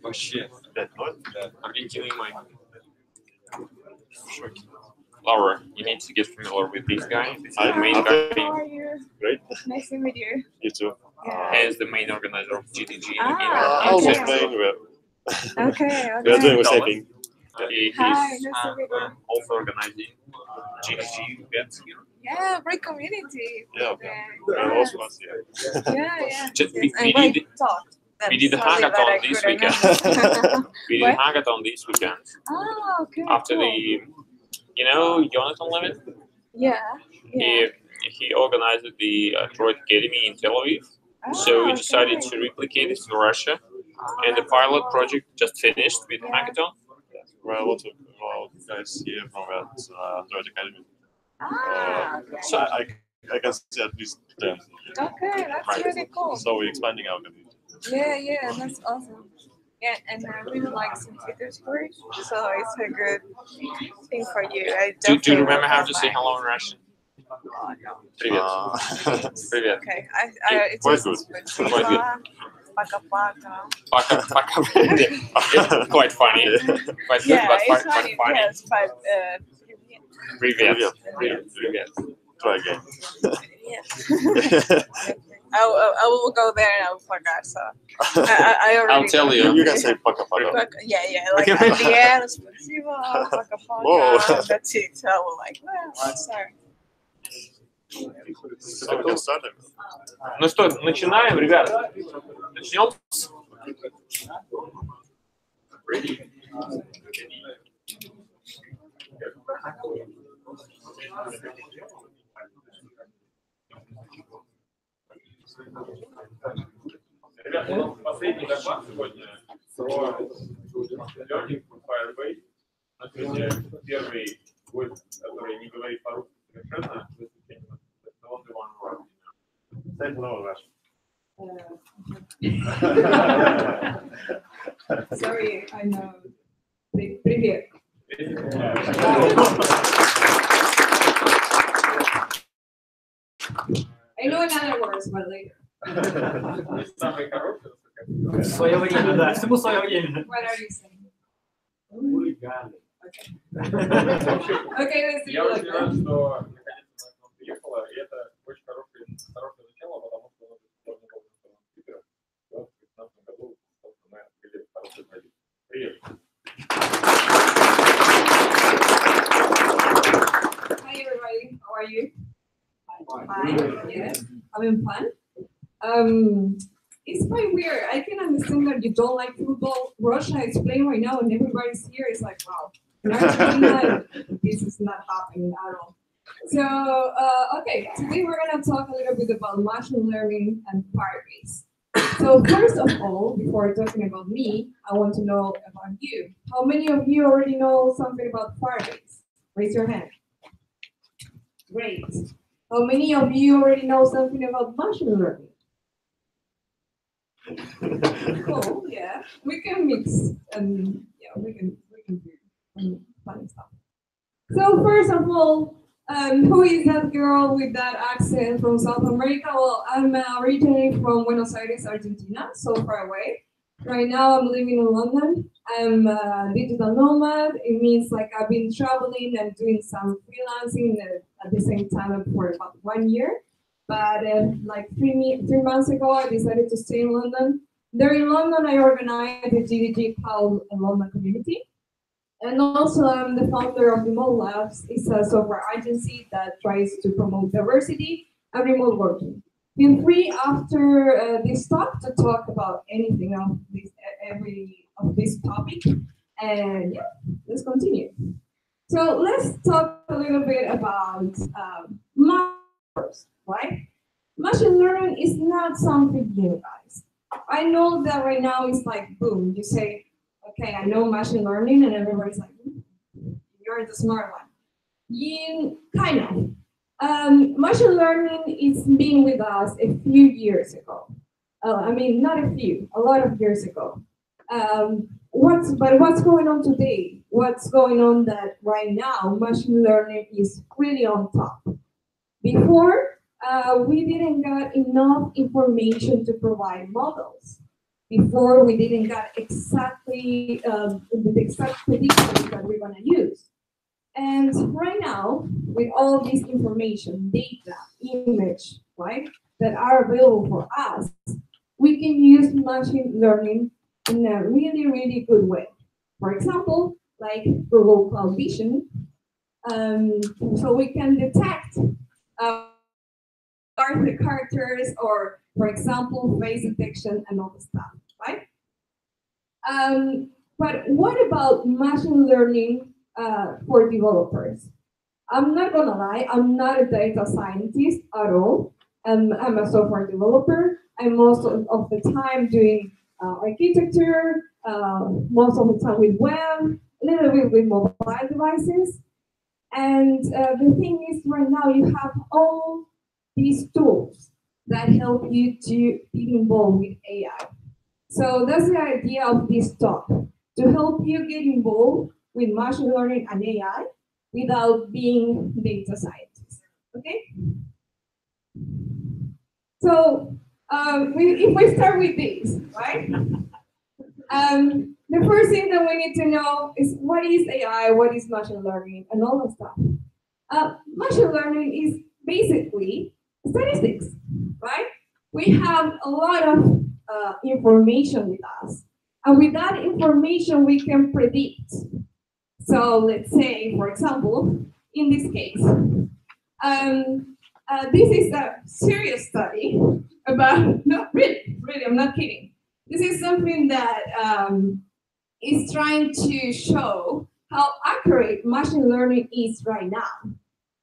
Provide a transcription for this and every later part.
Вообще. 5-0? Да. Объективный май. Laura, you need to get familiar with this guy. This is the main guy. How are you? Great. Nice to meet you. You too. Yeah. He is the main organizer of GDG How's Meetup. it going? Okay. We are doing the same Nicholas. thing. He's Hi, nice to meet you. also organizing GDG events here. Yeah, great community. Yeah. Yeah. Also was here. Yeah. Just, Yes, we and did, talk. we did the Sorry that I hackathon this couldn't weekend. We did What? a hackathon this weekend. Oh, okay. After cool. you know, Jonathan Levin? Yeah. Yeah. He organized the Droid Academy in Tel Aviv. So we decided okay. to replicate it in Russia. And the pilot project just finished with hackathon. There are a lot of guys here from Droid Academy. Okay. So I can see at least 10. Okay, that's really cool. So we're expanding our community. Yeah, that's awesome. Yeah, and I really like St. Petersburg, so it's a good thing for you. Do you remember how to say hello in Russian? Привет. Привет. Okay, it's Quite just good. Quite good. Пока-пока. Пока. It's quite funny. Quite good, Yeah, but it's quite funny. funny. Yes, but Привет. Привет. Try again. yeah. I will go there and I will forget. So I already. I'll tell you. You can say paka paka. Yeah, like at the end, спасибо, пока-пока. Whoa. That's it. So I will like, well, sorry. So we can start it. Ну что, начинаем, ребят? Начнем? Ребята, у нас последний доклад сегодня про learning for Firebase. На сегодня первый гость, который не говорит по-русски совершенно, за исключением the only one word. Say hello, Rush. Sorry, I know. Привет. I know another words, but later. Самый хороший. В свое время, да, всему свое время. What are you saying? Хулиганы. Okay, let's do Я it очень like рад, that. что наконец-то она к нам приехала, и это очень хорошее начало, потому что у нас сложный был спикер. В 2015 году, собственно, мы открыли хороший проект. Привет. Hi everybody, how are you? Fine. Yes, having fun. It's quite weird. I can understand that you don't like football. Russia is playing right now, and everybody's here. It's like, wow, in Argentina, this is not happening at all. So, okay, today we're gonna talk a little bit about machine learning and Firebase. So first of all, before talking about me, I want to know about you. How many of you already know something about Firebase? Raise your hand. Great. How many of you already know something about machine learning? Cool, yeah. We can mix and yeah, we can do some funny stuff. So first of all, who is that girl with that accent from South America? Well, I'm originally from Buenos Aires, Argentina, so far away. Right now I'm living in London. I'm a digital nomad. It means like I've been traveling and doing some freelancing at the same time for about 1 year. But like 3 months ago, I decided to stay in London. There in London, I organized the GDG Cloud London community. And also I'm the founder of Remote Labs. It's a software agency that tries to promote diversity and remote working. Feel free after this talk to talk about anything of this, every of this topic. And yeah, let's continue. So let's talk a little bit about first, right? Machine learning is not something new, guys. I know that right now it's like boom. You say, okay, I know machine learning, and everybody's like, you're the smart one. Yeah, kind of. Machine learning is been with us a few years ago. I mean, not a few, a lot of years ago. What's going on today? What's going on that right now machine learning is really on top? Before, we didn't get enough information to provide models. Before, we didn't get exactly the exact predictions that we're gonna use. And right now, with all this information, data, image, right, that are available for us, we can use machine learning in a really, really good way. For example, like Google Cloud Vision, so we can detect the characters or, for example, face detection and all the stuff, right? But what about machine learning for developers? I'm not gonna lie, I'm not a data scientist at all. I'm a software developer. I'm most of the time doing architecture, most of the time with web, a little bit with mobile devices. And the thing is, right now you have all these tools that help you to be involved with AI. So that's the idea of this talk, to help you get involved with machine learning and AI without being data scientists. Okay? So if we start with this, right? The first thing that we need to know is what is AI, what is machine learning, and all that stuff. Machine learning is basically statistics, right? We have a lot of information with us, and with that information, we can predict. So let's say, for example, in this case, this is a serious study about, no, really, I'm not kidding. This is something that is trying to show how accurate machine learning is right now.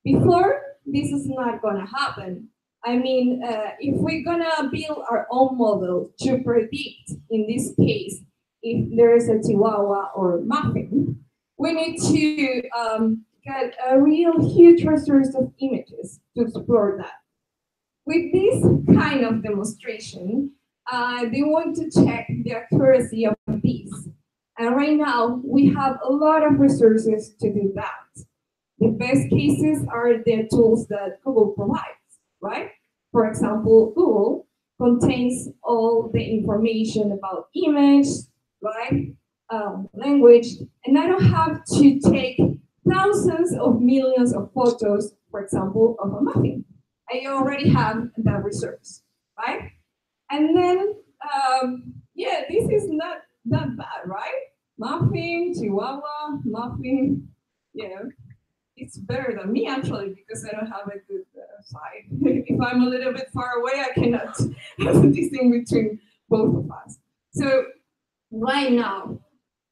Before, this is not gonna happen. I mean, if we're gonna build our own model to predict, in this case, if there is a Chihuahua or muffin, we need to get a real huge resource of images to explore that. With this kind of demonstration, they want to check the accuracy of these. And right now, we have a lot of resources to do that. The best cases are the tools that Google provides, right? For example, Google contains all the information about image, right? Language, and I don't have to take thousands of millions of photos, for example, of a muffin. I already have that resource, right? And then, yeah, this is not that bad, right? Muffin, Chihuahua, muffin, you know, it's better than me actually because I don't have a good side. If I'm a little bit far away, I cannot distinguish between both of us. So right now,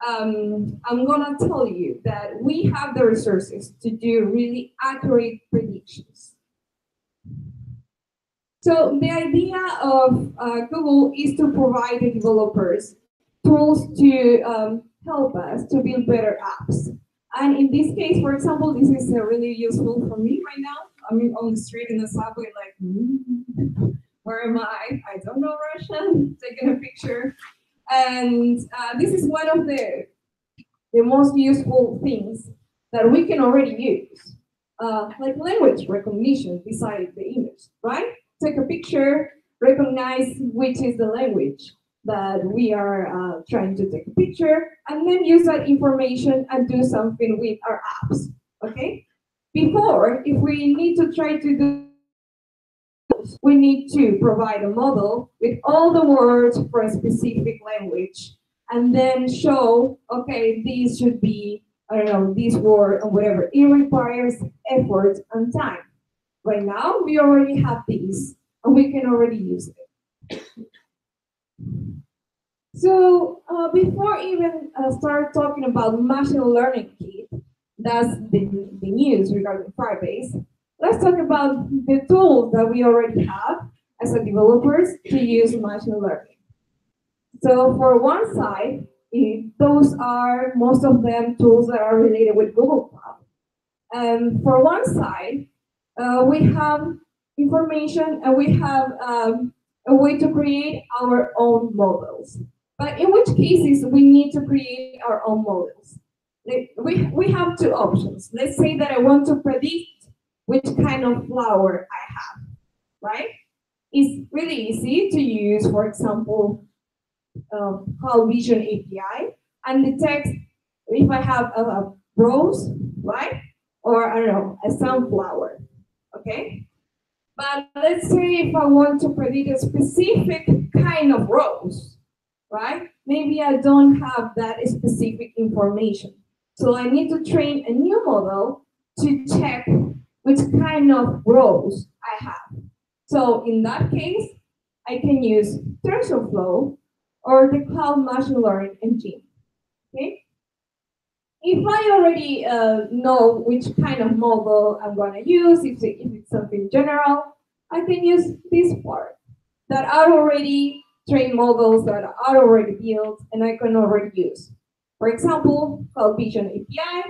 I'm gonna tell you that we have the resources to do really accurate predictions. So the idea of Google is to provide the developers tools to help us to build better apps. And in this case, for example, this is really useful for me right now. I'm on the street in the subway, like, where am I? I don't know Russian, taking a picture. And this is one of the most useful things that we can already use, like language recognition beside the image, right? Take a picture, recognize which is the language that we are trying to take a picture, and then use that information and do something with our apps, okay? Before, if we need to try to do, we need to provide a model with all the words for a specific language, and then show, okay, these should be, I don't know, this word or whatever. It requires effort and time. Right now, we already have these, and we can already use it. So before even start talking about machine learning kit, that's the news regarding Firebase, let's talk about the tools that we already have as a developers to use machine learning. So for one side, those are most of them tools that are related with Google Cloud. And for one side, we have information and we have a way to create our own models. But in which cases we need to create our own models? We have two options. Let's say that I want to predict which kind of flower I have. right? It's really easy to use, for example, Cloud Vision API and detect if I have a rose, right? Or I don't know, a sunflower, okay? But let's say if I want to predict a specific kind of rose, right? Maybe I don't have that specific information. So I need to train a new model to check which kind of rose I have. So in that case, I can use TensorFlow or the Cloud Machine Learning Engine, okay? If I already know which kind of model I'm going to use, if it's something general, I can use this part that are already trained models that are already built and I can already use. For example, Cloud Vision API,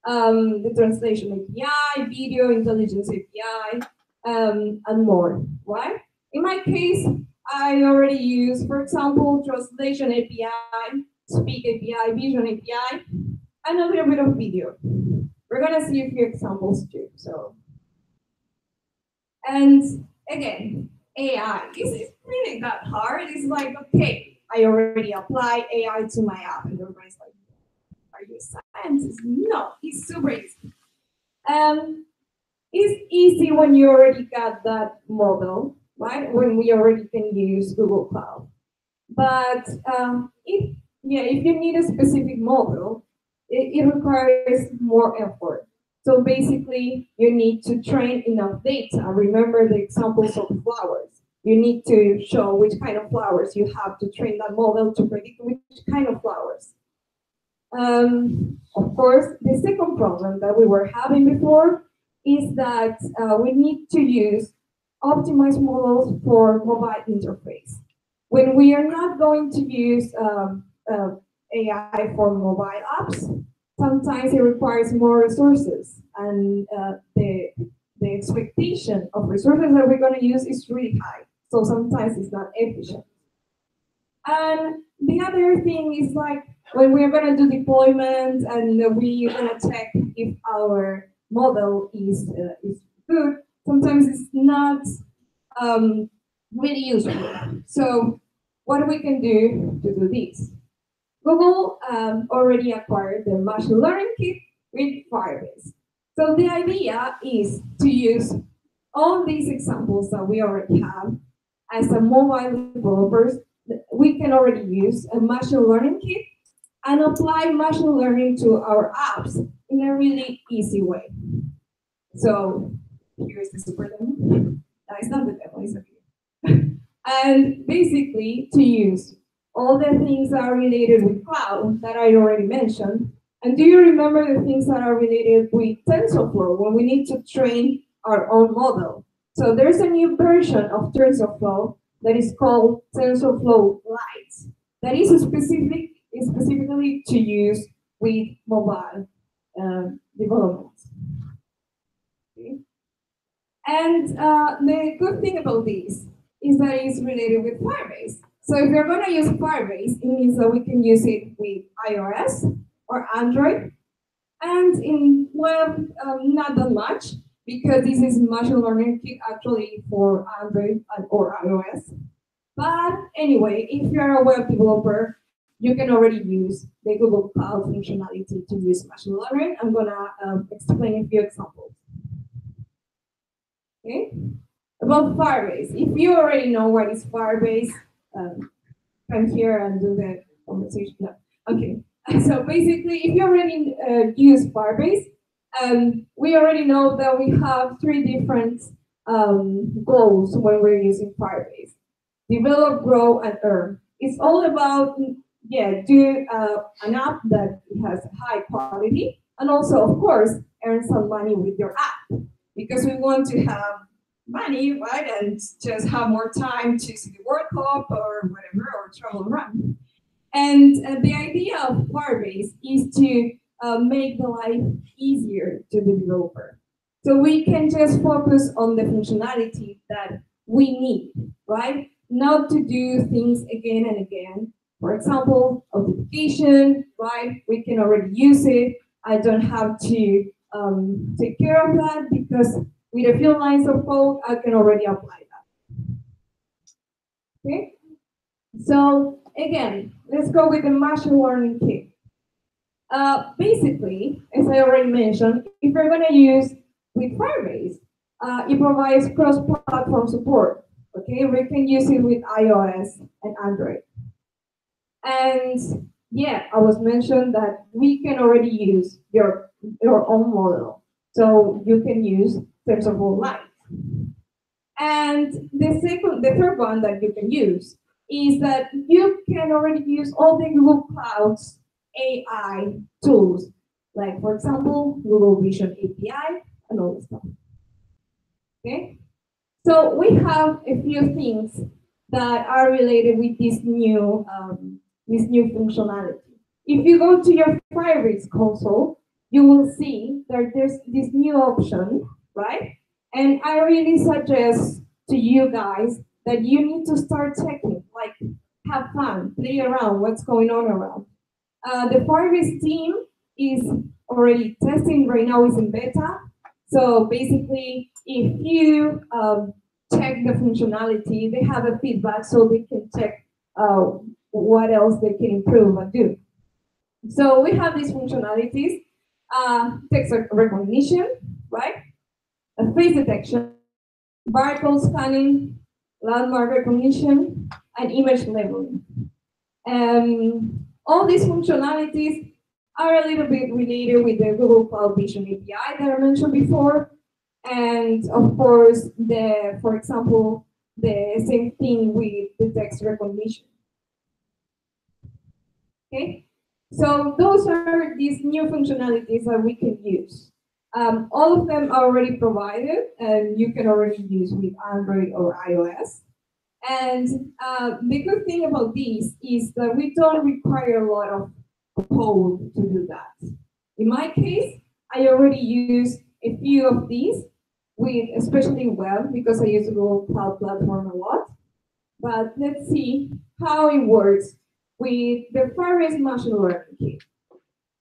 the translation API, video intelligence API, and more, right? In my case, I already use, for example, translation API, speak API, vision API, and a little bit of video. We're gonna see a few examples too. So, and again, AI. Is it really that hard? It's like, okay, I already apply AI to my app, and everybody's like, are you a scientist? No, it's super easy. It's easy when you already got that model, right? When we already can use Google Cloud. But if you need a specific model, it requires more effort. So basically, you need to train enough data. Remember the examples of flowers. You need to show which kind of flowers you have to train that model to predict which kind of flowers. Of course, the second problem that we were having before is that we need to use optimized models for mobile interface. When we are not going to use AI for mobile apps, sometimes it requires more resources, and the expectation of resources that we're going to use is really high. So sometimes it's not efficient. And the other thing is like when we're going to do deployment and we're going to check if our model is good, sometimes it's not really useful. So what we can do to do this? Google already acquired the machine learning kit with Firebase. So the idea is to use all these examples that we already have as a mobile developers. We can already use a machine learning kit and apply machine learning to our apps in a really easy way. So here's the super demo. It's not the demo, it's okay. And basically to use all the things that are related with cloud that I already mentioned. And do you remember the things that are related with TensorFlow when we need to train our own model? So there's a new version of TensorFlow that is called TensorFlow Lite that is specifically to use with mobile development. Okay. And the good thing about this is that it's related with Firebase. So if you're going to use Firebase, it means that we can use it with iOS or Android. And in web, not that much, because this is machine learning kit actually for Android or iOS. But anyway, if you're a web developer, you can already use the Google Cloud functionality to use machine learning. I'm going to explain a few examples. Okay? About Firebase. If you already know what is Firebase, come here and do the conversation. No. Okay. So basically, if you already use Firebase, we already know that we have three different goals when we're using Firebase. Develop, grow, and earn. It's all about, do an app that has high quality, and also, of course, earn some money with your app. Because we want to have money, right, and just have more time to see the World Cup or whatever, or travel around. And the idea of Firebase is to make the life easier to the developer. So we can just focus on the functionality that we need, right? Not to do things again and again. For example, authentication, right? We can already use it. I don't have to take care of that because with a few lines of code, I can already apply that. Okay? So again, let's go with the machine learning kit. Basically, as I already mentioned, if you're going to use with Firebase, it provides cross-platform support. Okay, we can use it with iOS and Android. And yeah, I was mentioned that we can already use your own model, so you can use TensorFlow Lite. And the third one that you can use is that you can already use all the Google Cloud's AI tools, like for example, Google Vision API and all this stuff. Okay, so we have a few things that are related with this new functionality. If you go to your Firebase console, you will see that there's this new option, right? And I really suggest to you guys that you need to start checking, like have fun, play around, what's going on around. The Firebase team is already testing right now, is in beta. So basically, if you check the functionality, they have a feedback so they can check what else they can improve and do. So we have these functionalities, text recognition, right? Face detection, barcode scanning, landmark recognition, and image labeling. All these functionalities are a little bit related with the Google Cloud Vision API that I mentioned before. And of course, for example, the same thing with the text recognition. Okay, so those are these new functionalities that we can use. All of them are already provided, and you can already use with Android or iOS. And the good thing about these is that we don't require a lot of code to do that. In my case, I already use a few of these, especially web, because I use the Google Cloud Platform a lot. But let's see how it works with the Firebase Machine Learning Kit.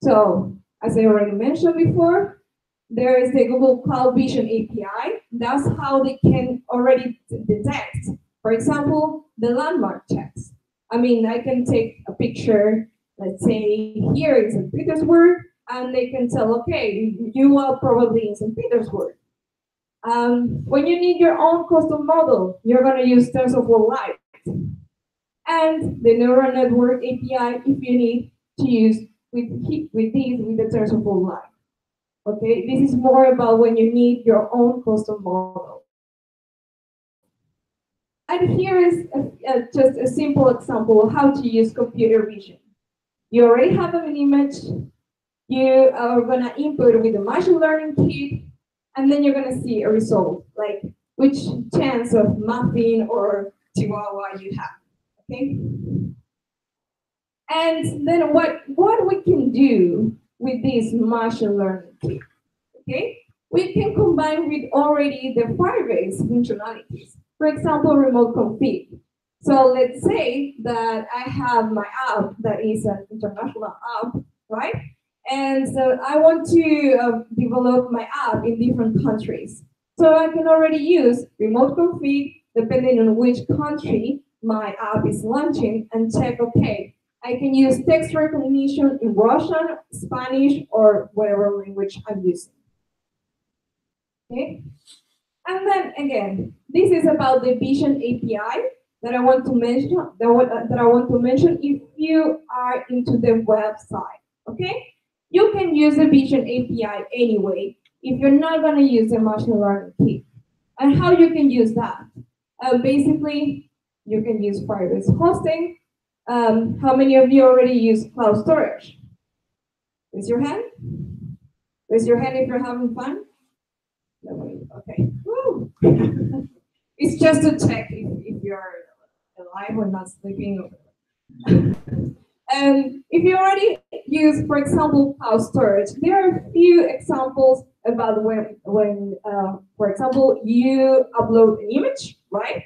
So, as I already mentioned before, there is the Google Cloud Vision API. That's how they can already detect, for example, the landmark checks. I mean, I can take a picture, let's say here in St. Petersburg, and they can tell, okay, you are probably in St. Petersburg. When you need your own custom model, you're going to use TensorFlow Lite. And the neural network API, if you need to use with the TensorFlow Lite. Okay, this is more about when you need your own custom model. And here is just a simple example of how to use computer vision. You already have an image. You are going to input with the machine learning kit, and then you're going to see a result, like which chance of muffin or chihuahua you have. Okay. And then what we can do with this machine learning kit, okay? We can combine with already the Firebase functionalities. For example, remote config. So let's say that I have my app that is an international app, right? And so I want to develop my app in different countries. So I can already use remote config depending on which country my app is launching and check, okay, I can use text recognition in Russian, Spanish, or whatever language I'm using. Okay? And then again, this is about the Vision API that I want to mention. That I want to mention if you are into the website. Okay? You can use the Vision API anyway if you're not going to use the machine learning kit. And how you can use that? Basically, you can use Firebase hosting. How many of you already use cloud storage? Raise your hand. Raise your hand if you're having fun. Nobody. Okay. Woo. It's just to check if you're alive or not sleeping. If you already use, for example, cloud storage, there are a few examples about when for example, you upload an image, right?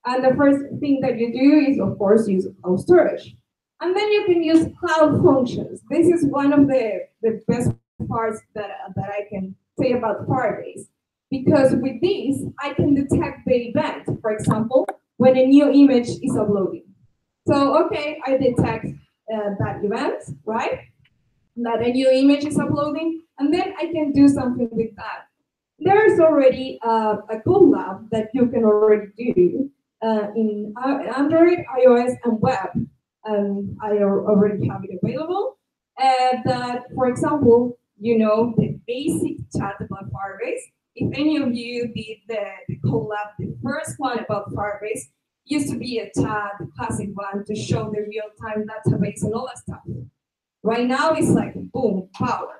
And the first thing that you do is, of course, use cloud storage. And then you can use cloud functions. This is one of the best parts that I can say about Firebase. because with this, I can detect the event. For example, when a new image is uploading. So, okay, I detect that event, right? That a new image is uploading, and then I can do something with that. There's already a collab that you can already do in Android, iOS, and web. I already have it available. That, for example, you know the basic chat about Firebase. If any of you did the collab, the first one about Firebase used to be a chat, the classic one, to show the real-time database and all that stuff. Right now, it's like boom, power.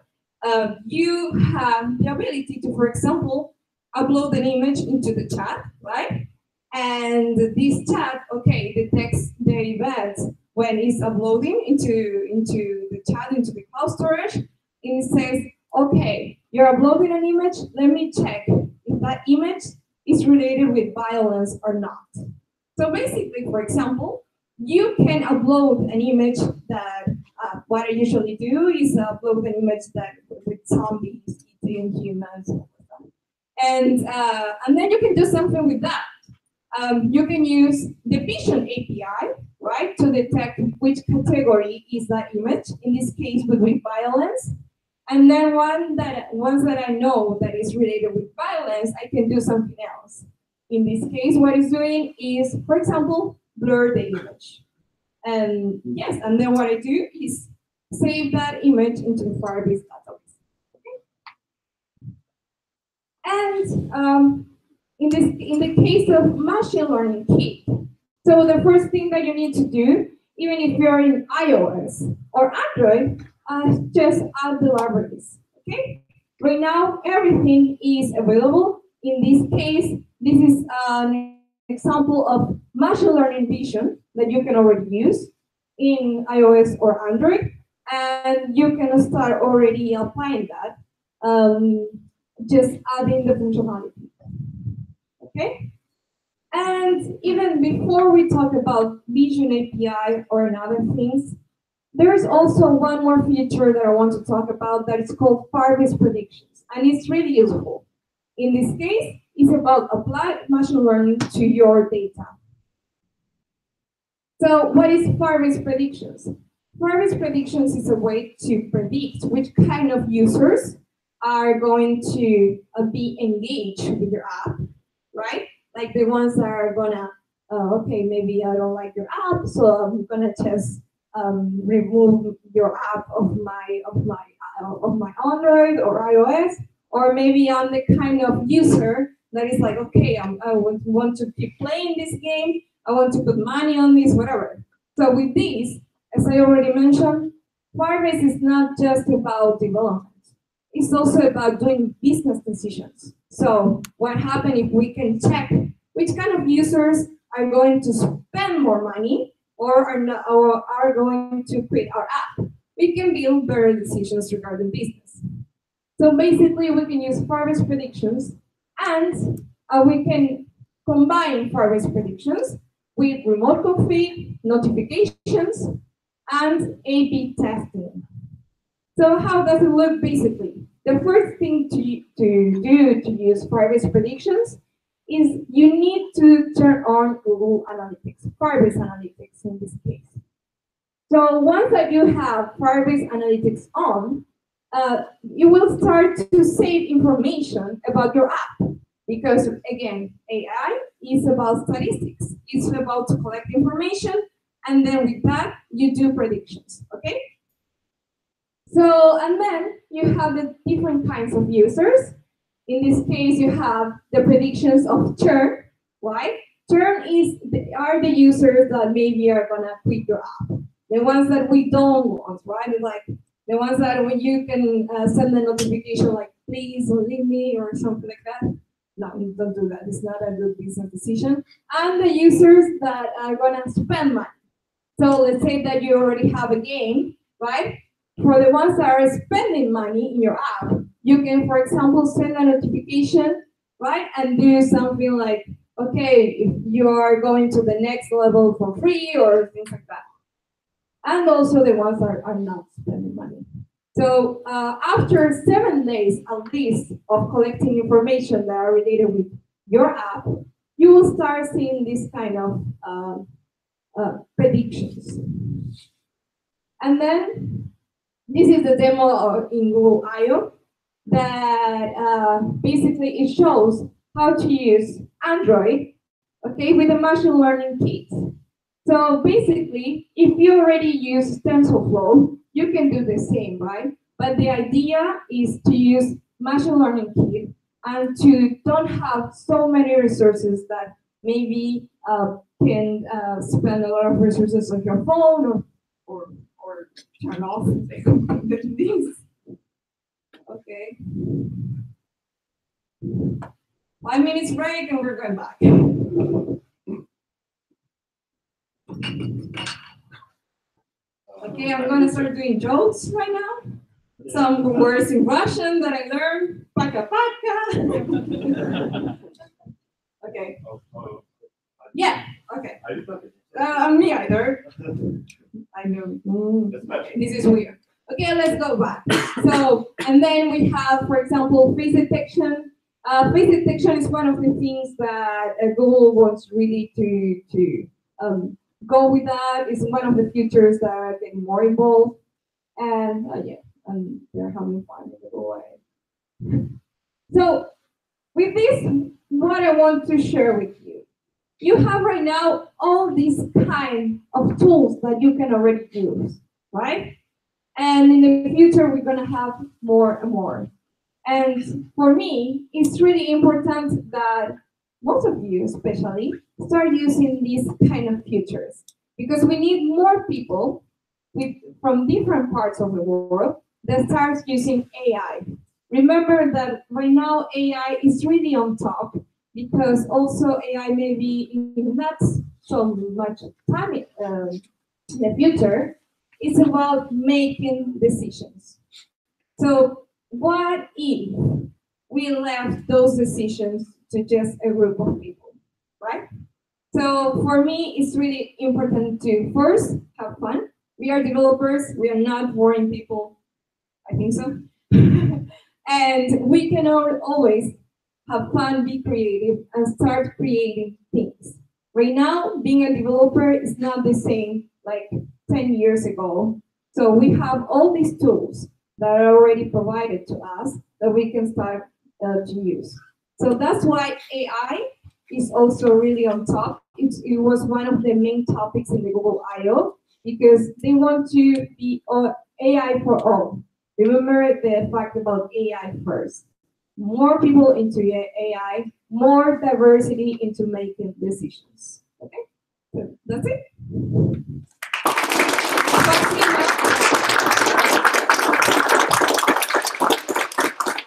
You have the ability to, for example, upload an image into the chat, right? And this chat, okay, detects the event when it's uploading into the chat, into the cloud storage, and it says, okay, you're uploading an image, let me check if that image is related with violence or not. So basically, for example, you can upload an image that what I usually do is upload an image that with zombies eating humans, and then you can do something with that. You can use the Vision API, right, to detect which category is that image. In this case, with violence. And then once that I know that is related with violence, I can do something else. In this case, what it's doing is, for example, blur the image. And yes, and then what I do is save that image into the Firebase database. Okay? And in the case of machine learning kit, so the first thing that you need to do, even if you're in iOS or Android, just add the libraries. Okay? Right now, everything is available. In this case, this is an example of machine learning vision that you can already use in iOS or Android, and you can start already applying that, just adding the functionality. Okay? And even before we talk about Vision API or other things, there's also one more feature that I want to talk about that is called Firebase predictions, and it's really useful. In this case, it's about applied machine learning to your data. So what is Firebase predictions? Firebase predictions is a way to predict which kind of users are going to be engaged with your app, right? Like the ones that are gonna, okay, maybe I don't like your app, so I'm gonna just remove your app of my Android or iOS, or maybe I'm the kind of user that is like, okay, I want to keep playing this game, I want to put money on this, whatever. So with this, as I already mentioned, Firebase is not just about development. It's also about doing business decisions. So what happens if we can check which kind of users are going to spend more money or are going to quit our app? We can build better decisions regarding business. So basically, we can use Firebase predictions, and we can combine Firebase predictions with remote config, notifications, and A/B testing. So how does it look basically? The first thing to do to use Firebase predictions is you need to turn on Google Analytics, Firebase Analytics in this case. So once that you have Firebase Analytics on, you will start to save information about your app. Because again, AI is about statistics. It's about to collect information, and then with that, you do predictions, okay? So, and then you have the different kinds of users. In this case, you have the predictions of churn, right? Churn are the users that maybe are gonna quit your app. The ones that we don't want, right? It's like the ones that when you can send a notification like, please leave me or something like that. No, don't do that. It's not a good business decision. And the users that are gonna spend money. So let's say that you already have a game, right? For the ones that are spending money in your app, you can, for example, send a notification, right? And do something like, okay, if you are going to the next level for free or things like that. And also the ones that are not spending money. So after 7 days at least of collecting information that are related with your app, you will start seeing this kind of predictions. And then this is the demo in Google I/O that basically it shows how to use Android, okay, with a machine learning kit. So basically, if you already use TensorFlow, you can do the same, right? But the idea is to use machine learning kit and to don't have so many resources that maybe can spend a lot of resources on your phone or turn off the things. Okay. 5 minutes break and we're going back. Okay, I'm gonna start doing jokes right now. Some words in Russian that I learned. Paka paka. Okay. Yeah. Okay. Me either. I know. This is weird. Okay, let's go back. So, and then we have, for example, face detection. Face detection is one of the things that Google wants really to go with that. It's one of the features that are getting more involved. And yeah, and they're having fun with the way. So, with this, what I want to share with you. You have right now all these kind of tools that you can already use, right? And in the future, we're gonna have more and more. And for me, it's really important that most of you, especially, start using these kind of features because we need more people from different parts of the world that start using AI. Remember that right now AI is really on top because also AI may be in not so much time in the future. It's about making decisions. So what if we left those decisions to just a group of people, right? So for me, it's really important to first have fun. We are developers. We are not boring people. I think so. And we can always have fun, be creative, and start creating things. Right now, being a developer is not the same like 10 years ago. So we have all these tools that are already provided to us that we can start to use. So that's why AI is also really on top. It was one of the main topics in the Google I/O because they want to be AI for all. Remember the fact about AI first. More people into AI, more diversity into making decisions. Okay, so that's it.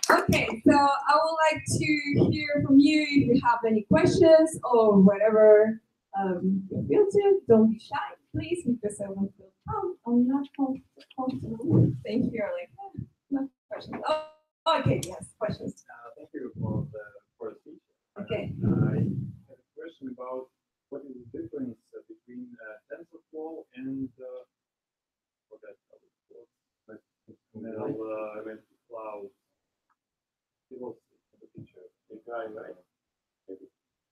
Okay, so I would like to hear from you if you have any questions or whatever you feel to. Don't be shy, please, because I won't feel I'm not comfortable. Thank you. Like, no questions. Oh, okay, yes, questions. Thank you for the speech. Okay. I have a question about what is the difference between TensorFlow and what that went to cloud. It was the picture API, right?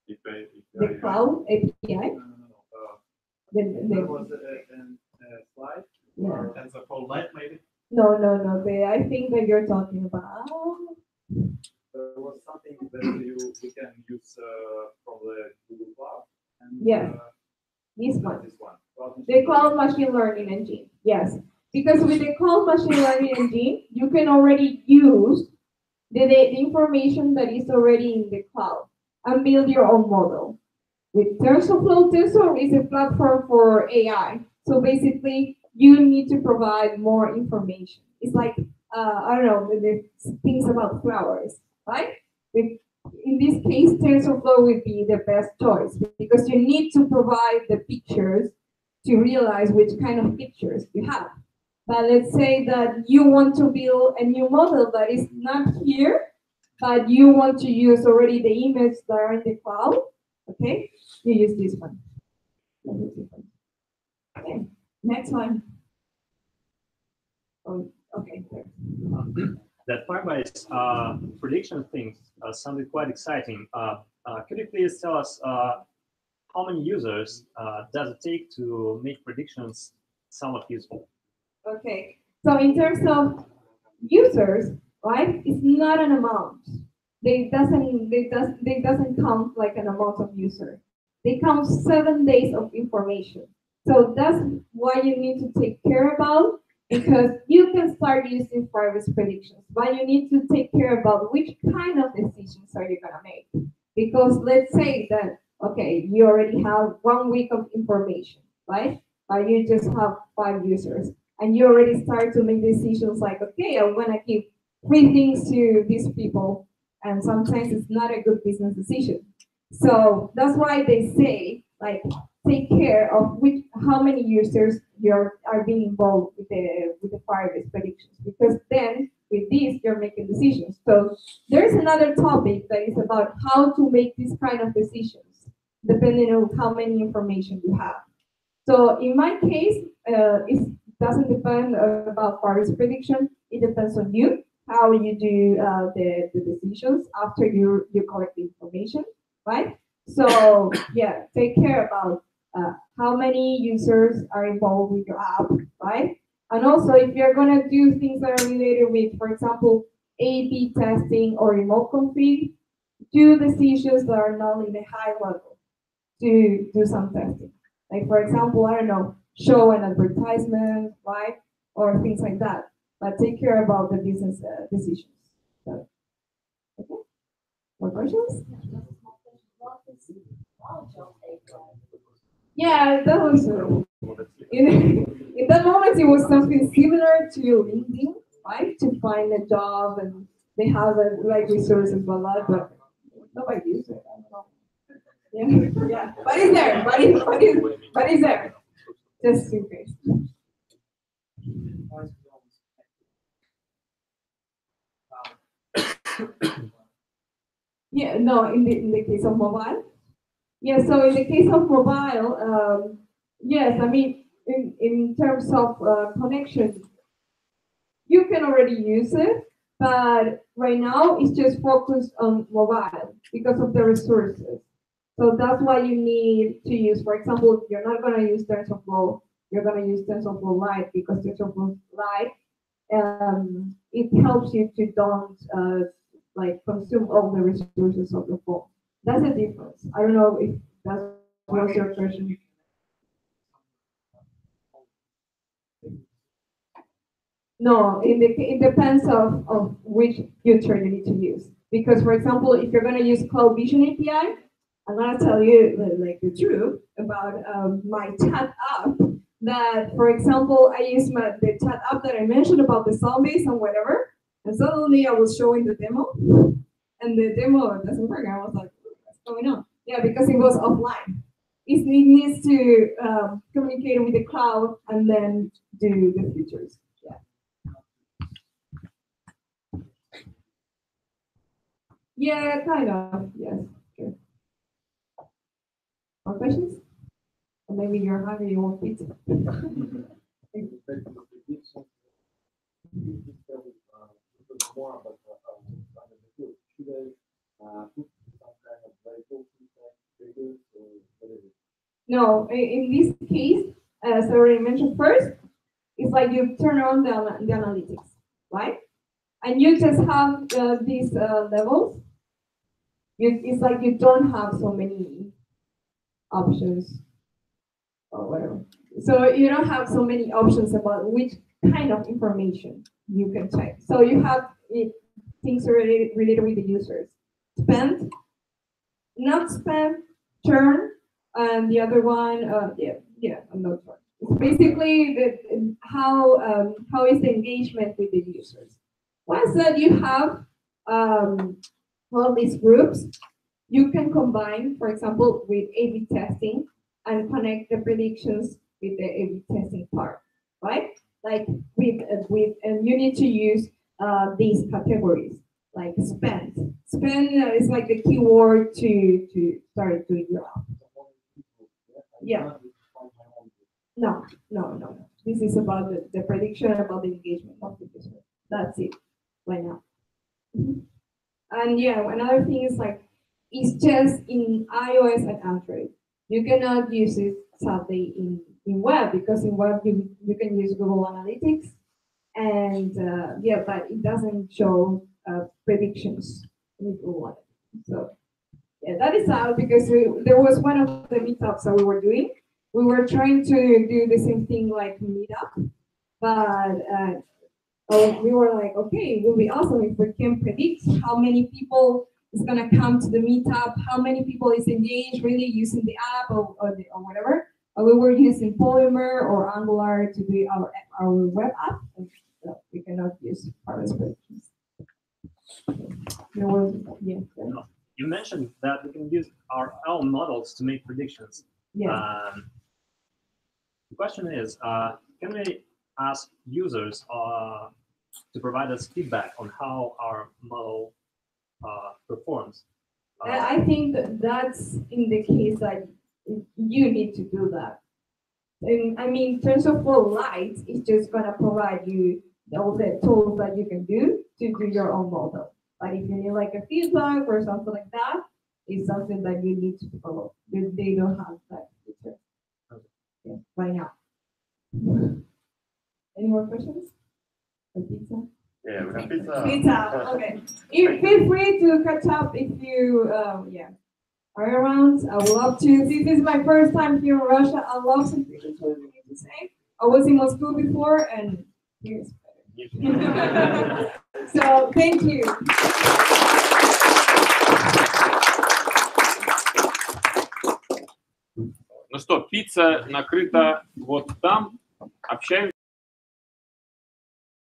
API. The cloud API. No. There was a slide. Yeah. Or TensorFlow Lite, maybe. No. I think that you're talking about. There was something that we can use from the Google Cloud. And, Yes. This one. This one. The cloud machine learning engine. Yes. Because with the cloud machine learning engine, you can already use the information that is already in the cloud and build your own model. With TensorFlow, Tensor is a platform for AI. So basically, you need to provide more information. It's like, I don't know, the things about flowers, right? In this case, TensorFlow would be the best choice because you need to provide the pictures to realize which kind of pictures you have. But let's say that you want to build a new model that is not here, but you want to use already the image that are in the cloud, okay? You use this one. Okay, next one. Oh, okay, that Firebase prediction things sounded quite exciting. Could you please tell us how many users does it take to make predictions somewhat useful? Okay, so in terms of users, right, it's not an amount. They doesn't count like an amount of user. They count 7 days of information. So that's why you need to take care about, because you can start using Firebase predictions, but you need to take care about which kind of decisions are you gonna make. Because let's say that, okay, you already have 1 week of information, right? But you just have 5 users, and you already start to make decisions like, okay, I'm gonna give 3 things to these people, and sometimes it's not a good business decision. So that's why they say, like, take care of how many users are being involved with the Firebase predictions, because then with this you're making decisions. So there's another topic that is about how to make these kind of decisions depending on how many information you have. So in my case, it doesn't depend about Firebase prediction. It depends on you, how you do the decisions after you collect the information, right? So yeah, take care about how many users are involved with your app, right? And also, if you're gonna do things that are related with, for example, A/B testing or remote config, do decisions that are not in the high level to do some testing. Like for example, I don't know, show an advertisement, right, or things like that. But take care about the business decisions. So, okay. More questions? Yeah, that was in that moment it was something similar to LinkedIn, right? To find a job, and they have like resources, but nobody uses it. I don't know. Yeah, yeah, but it's there. But it's there. Just in case. Yeah, no, in the case of mobile. Yeah, so in the case of mobile, yes, I mean, in terms of connection, you can already use it, but right now it's just focused on mobile because of the resources. So that's why you need to use, for example, you're not going to use TensorFlow, you're going to use TensorFlow Lite, because TensorFlow Lite, it helps you to don't like consume all the resources of the phone. That's the difference. I don't know if that was your question. No, it depends of which filter you need to use. Because for example, if you're gonna use Cloud Vision API, I'm gonna tell you like the truth about my chat app. That for example, I use the chat app that I mentioned about the zombies and whatever, and suddenly I was showing the demo, and the demo doesn't work. I was like, what's going on? Yeah, because it was offline. It needs to communicate with the cloud and then do the features. Yeah, kind of. Yes. Sure. More questions? Or maybe you're hungry, you want pizza. No, in this case, as I already mentioned first, it's like you turn on the analytics, right? And you just have these levels. It's like you don't have so many options or whatever. So you don't have so many options about which kind of information you can check. So you have things related with the users. Spend, not spend, churn, and the other one, I'm not sure. It's basically how is the engagement with the users. Once that you have all these groups, you can combine, for example, with A/B testing and connect the predictions with the A/B testing part, right? Like and you need to use these categories, like spend. Spend is like the keyword to start doing your app. Yeah. No. This is about the prediction, about the engagement of the user. That's it. right now. And yeah, another thing is like, it's just in iOS and Android. You cannot use it sadly in web, because in web you can use Google Analytics, and yeah, but it doesn't show predictions in Google. So yeah, that is out because there was one of the meetups that we were doing. We were trying to do the same thing like Meetup, but we were like, okay, it would be awesome if we can predict how many people is gonna come to the meetup, how many people is engaged really using the app or whatever. We were using Polymer or Angular to do our web app. And, we cannot use Harvest predictions. There was, yeah. You mentioned that we can use our own models to make predictions. Yeah. The question is, can we ask users to provide us feedback on how our model performs? I think that's in the case that you need to do that. And I mean, TensorFlow Lite is just gonna provide you all the tools that you can do to do your own model. But if you need like a feedback or something like that, it's something that you need to follow. They don't have that feature. Yeah, right now. Any more questions? For pizza? Yeah, we have pizza. Pizza, okay. Feel free to catch up if you, yeah, are around. I would love to. This is my first time here in Russia. I love some things to say. I was in Moscow before, and here's better. So, thank you. Ну что, пицца накрыта вот там. Общаемся.